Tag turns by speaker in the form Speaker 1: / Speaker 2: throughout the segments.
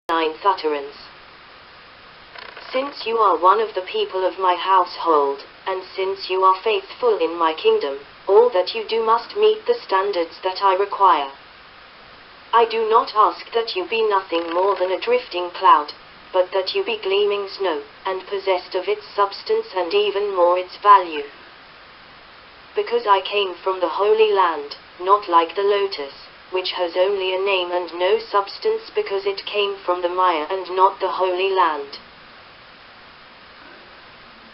Speaker 1: Ninth utterance. Since you are one of the people of my household, and since you are faithful in my kingdom, all that you do must meet the standards that I require. I do not ask that you be nothing more than a drifting cloud, but that you be gleaming snow, and possessed of its substance and even more its value. Because I came from the Holy Land, not like the lotus, which has only a name and no substance because it came from the mire and not the Holy Land.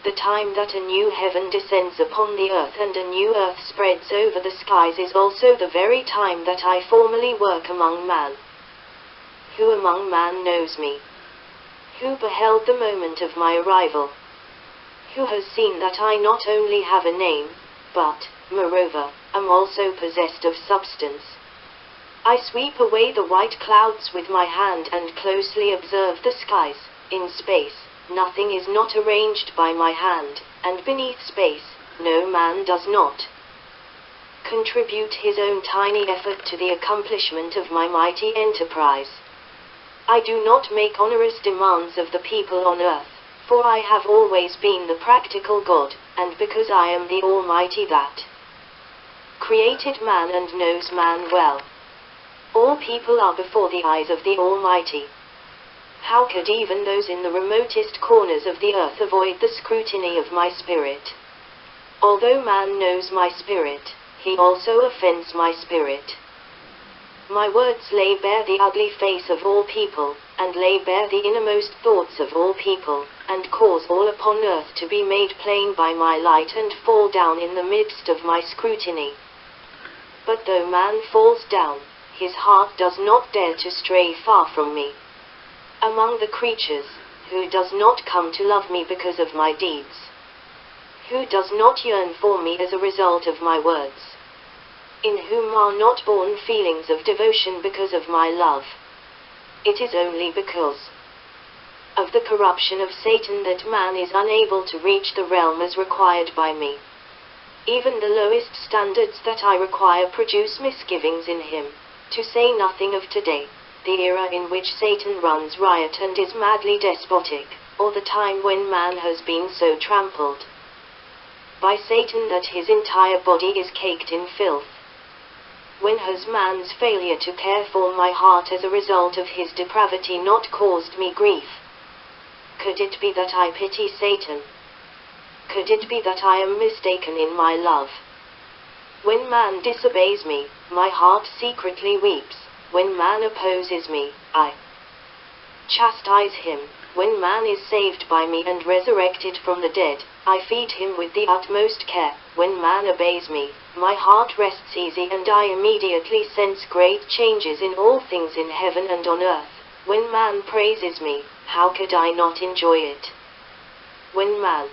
Speaker 1: The time that a new heaven descends upon the earth and a new earth spreads over the skies is also the very time that I formally work among man. Who among man knows me? Who beheld the moment of my arrival? Who has seen that I not only have a name, but, moreover, am also possessed of substance? I sweep away the white clouds with my hand and closely observe the skies. In space, nothing is not arranged by my hand, and beneath space, no man does not contribute his own tiny effort to the accomplishment of my mighty enterprise. I do not make onerous demands of the people on earth, for I have always been the practical God, and because I am the Almighty that created man and knows man well. All people are before the eyes of the Almighty. How could even those in the remotest corners of the earth avoid the scrutiny of my spirit? Although man knows my spirit, he also offends my spirit. My words lay bare the ugly face of all people, and lay bare the innermost thoughts of all people, and cause all upon earth to be made plain by my light and fall down in the midst of my scrutiny. But though man falls down, his heart does not dare to stray far from me. Among the creatures, who does not come to love me because of my deeds? Who does not yearn for me as a result of my words? In whom are not born feelings of devotion because of my love? It is only because of the corruption of Satan that man is unable to reach the realm as required by me. Even the lowest standards that I require produce misgivings in him, to say nothing of today, the era in which Satan runs riot and is madly despotic, or the time when man has been so trampled by Satan that his entire body is caked in filth. When has man's failure to care for my heart as a result of his depravity not caused me grief? Could it be that I pity Satan? Could it be that I am mistaken in my love? When man disobeys me, my heart secretly weeps. When man opposes me, I chastise him. When man is saved by me and resurrected from the dead, I feed him with the utmost care. When man obeys me, my heart rests easy and I immediately sense great changes in all things in heaven and on earth. When man praises me, how could I not enjoy it? When man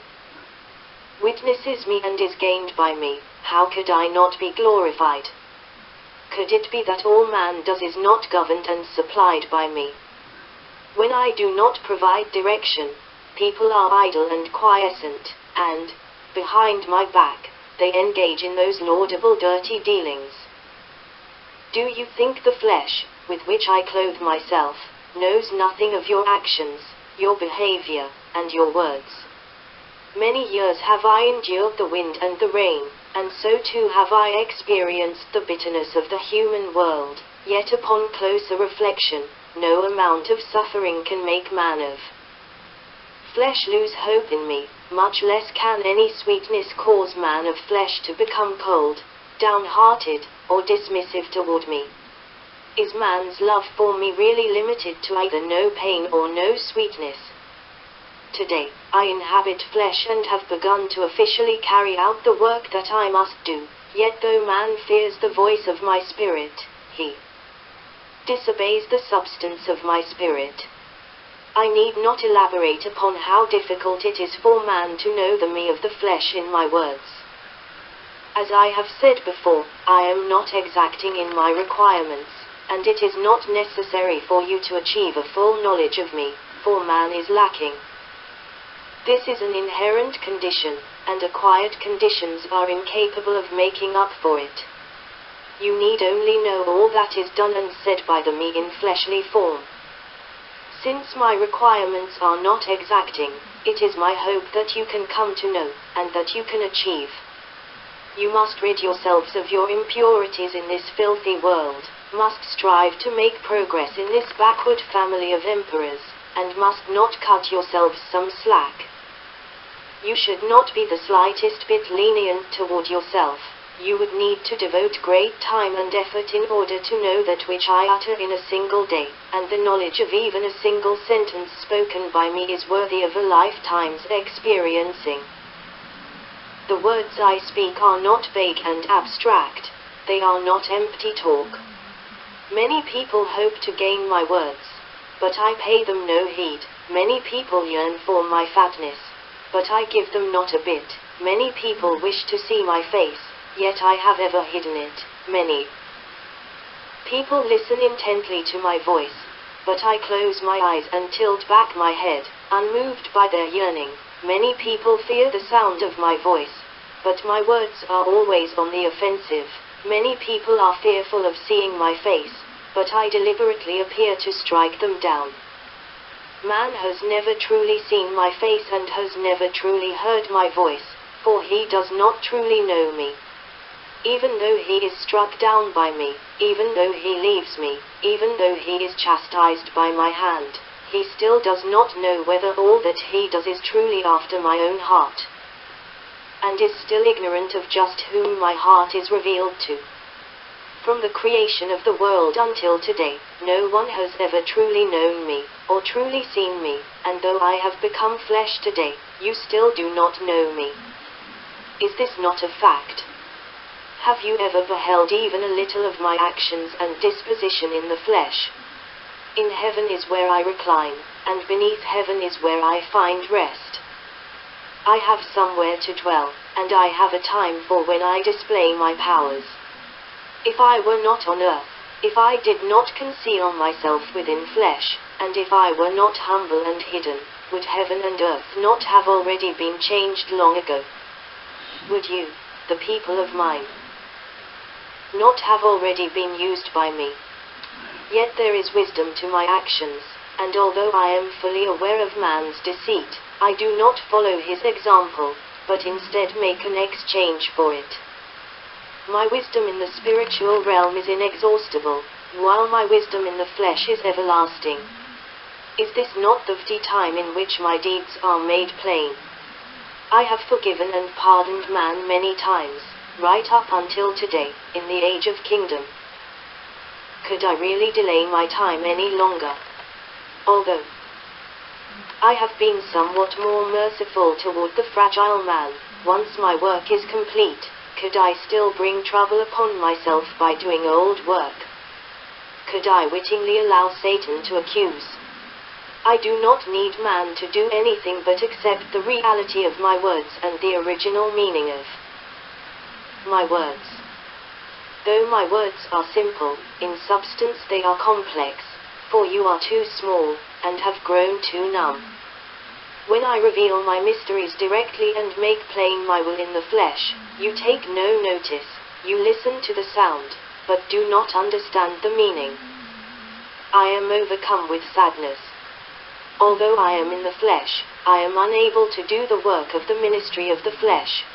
Speaker 1: witnesses me and is gained by me, how could I not be glorified? Could it be that all man does is not governed and supplied by me? When I do not provide direction, people are idle and quiescent, and, behind my back, they engage in those laudable dirty dealings. Do you think the flesh, with which I clothe myself, knows nothing of your actions, your behavior, and your words? Many years have I endured the wind and the rain, and so too have I experienced the bitterness of the human world, yet upon closer reflection, no amount of suffering can make man of flesh lose hope in me, much less can any sweetness cause man of flesh to become cold, downhearted, or dismissive toward me. Is man's love for me really limited to either no pain or no sweetness? Today, I inhabit flesh and have begun to officially carry out the work that I must do, yet though man fears the voice of my spirit, he disobeys the substance of my spirit. I need not elaborate upon how difficult it is for man to know the me of the flesh in my words. As I have said before, I am not exacting in my requirements, and it is not necessary for you to achieve a full knowledge of me, for man is lacking. This is an inherent condition, and acquired conditions are incapable of making up for it. You need only know all that is done and said by the me in fleshly form. Since my requirements are not exacting, it is my hope that you can come to know, and that you can achieve. You must rid yourselves of your impurities in this filthy world, must strive to make progress in this backward family of emperors, and must not cut yourselves some slack. You should not be the slightest bit lenient toward yourself. You would need to devote great time and effort in order to know that which I utter in a single day, and the knowledge of even a single sentence spoken by me is worthy of a lifetime's experiencing. The words I speak are not vague and abstract. They are not empty talk. Many people hope to gain my words, but I pay them no heed. Many people yearn for my fatness, but I give them not a bit. Many people wish to see my face, yet I have ever hidden it. Many people listen intently to my voice, but I close my eyes and tilt back my head, unmoved by their yearning. Many people fear the sound of my voice, but my words are always on the offensive. Many people are fearful of seeing my face, but I deliberately appear to strike them down. Man has never truly seen my face and has never truly heard my voice, for he does not truly know me. Even though he is struck down by me, even though he leaves me, even though he is chastised by my hand, he still does not know whether all that he does is truly after my own heart, and is still ignorant of just whom my heart is revealed to. From the creation of the world until today, no one has ever truly known me, or truly seen me, and though I have become flesh today, you still do not know me. Is this not a fact? Have you ever beheld even a little of my actions and disposition in the flesh? In heaven is where I recline, and beneath heaven is where I find rest. I have somewhere to dwell, and I have a time for when I display my powers. If I were not on earth, if I did not conceal myself within flesh, and if I were not humble and hidden, would heaven and earth not have already been changed long ago? Would you, the people of mine, not have already been used by me? Yet there is wisdom to my actions, and although I am fully aware of man's deceit, I do not follow his example, but instead make an exchange for it. My wisdom in the spiritual realm is inexhaustible, while my wisdom in the flesh is everlasting. Is this not the time in which my deeds are made plain? I have forgiven and pardoned man many times, right up until today, in the age of kingdom. Could I really delay my time any longer? Although I have been somewhat more merciful toward the fragile man, once my work is complete, could I still bring trouble upon myself by doing old work? Could I wittingly allow Satan to accuse? I do not need man to do anything but accept the reality of my words and the original meaning of my words. Though my words are simple, in substance they are complex, for you are too small, and have grown too numb. When I reveal my mysteries directly and make plain my will in the flesh, you take no notice. You listen to the sound, but do not understand the meaning. I am overcome with sadness. Although I am in the flesh, I am unable to do the work of the ministry of the flesh.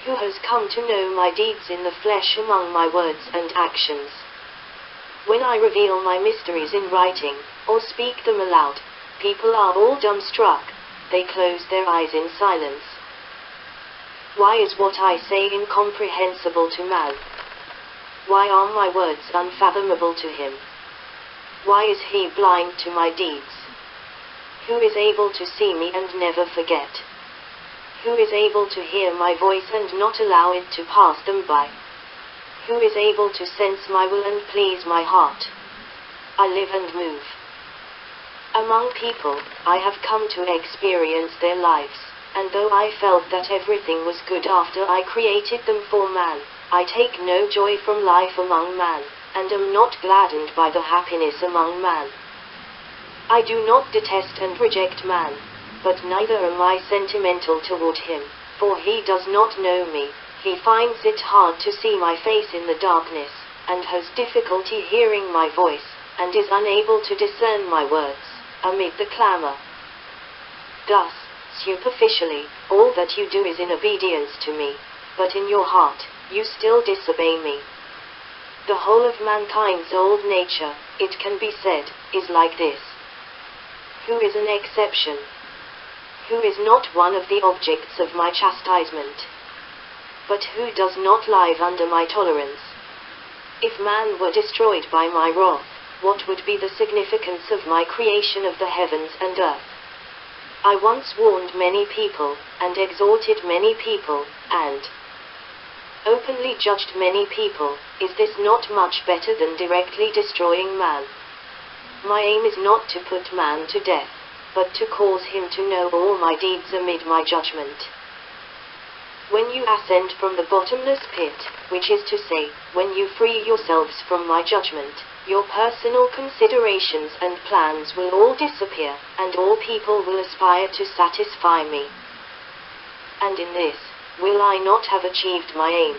Speaker 1: Who has come to know my deeds in the flesh among my words and actions? When I reveal my mysteries in writing, or speak them aloud, people are all dumbstruck. They close their eyes in silence. Why is what I say incomprehensible to man? Why are my words unfathomable to him? Why is he blind to my deeds? Who is able to see me and never forget? Who is able to hear my voice and not allow it to pass them by? Who is able to sense my will and please my heart? I live and move among people. I have come to experience their lives, and though I felt that everything was good after I created them for man, I take no joy from life among man, and am not gladdened by the happiness among man. I do not detest and reject man, but neither am I sentimental toward him, for he does not know me. He finds it hard to see my face in the darkness, and has difficulty hearing my voice, and is unable to discern my words. amid the clamor. Thus, superficially, all that you do is in obedience to me, but in your heart, you still disobey me. The whole of mankind's old nature, it can be said, is like this. Who is an exception? Who is not one of the objects of my chastisement? But who does not live under my tolerance? If man were destroyed by my wrath, what would be the significance of my creation of the heavens and earth? I once warned many people, and exhorted many people, and openly judged many people. Is this not much better than directly destroying man? My aim is not to put man to death, but to cause him to know all my deeds amid my judgment. When you ascend from the bottomless pit, which is to say, when you free yourselves from my judgment, your personal considerations and plans will all disappear, and all people will aspire to satisfy me. And in this, will I not have achieved my aim?